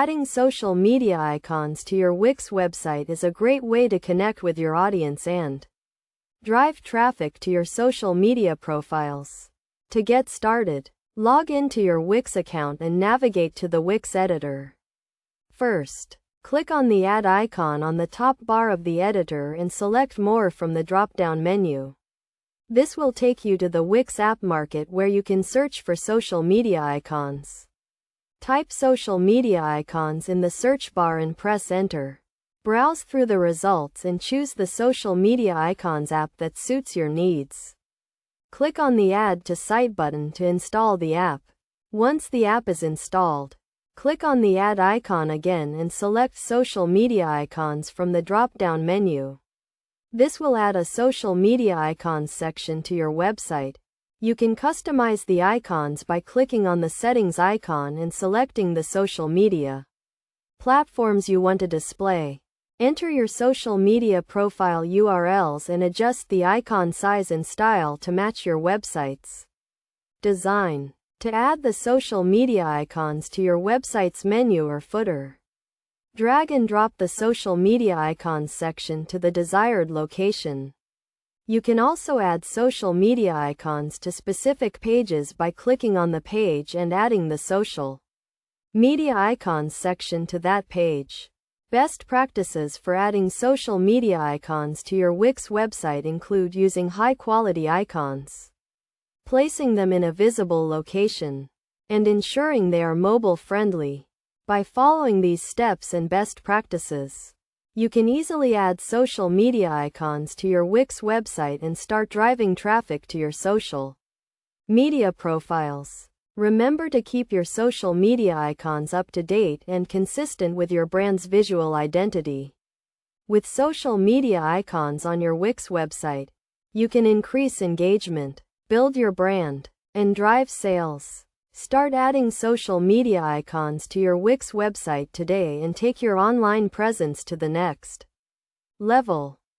Adding social media icons to your Wix website is a great way to connect with your audience and drive traffic to your social media profiles. To get started, log into your Wix account and navigate to the Wix editor. First, click on the Add icon on the top bar of the editor and select More from the drop-down menu. This will take you to the Wix App Market where you can search for social media icons. Type social media icons in the search bar and press Enter. Browse through the results and choose the social media icons app that suits your needs. Click on the Add to Site button to install the app. Once the app is installed, click on the Add icon again and select Social Media Icons from the drop-down menu. This will add a social media icons section to your website. You can customize the icons by clicking on the settings icon and selecting the social media platforms you want to display. Enter your social media profile URLs and adjust the icon size and style to match your website's design. To add the social media icons to your website's menu or footer, drag and drop the social media icons section to the desired location. You can also add social media icons to specific pages by clicking on the page and adding the social media icons section to that page. Best practices for adding social media icons to your Wix website include using high-quality icons, placing them in a visible location, and ensuring they are mobile-friendly. By following these steps and best practices, you can easily add social media icons to your Wix website and start driving traffic to your social media profiles. Remember to keep your social media icons up to date and consistent with your brand's visual identity. With social media icons on your Wix website, you can increase engagement, build your brand, and drive sales. Start adding social media icons to your Wix website today and take your online presence to the next level.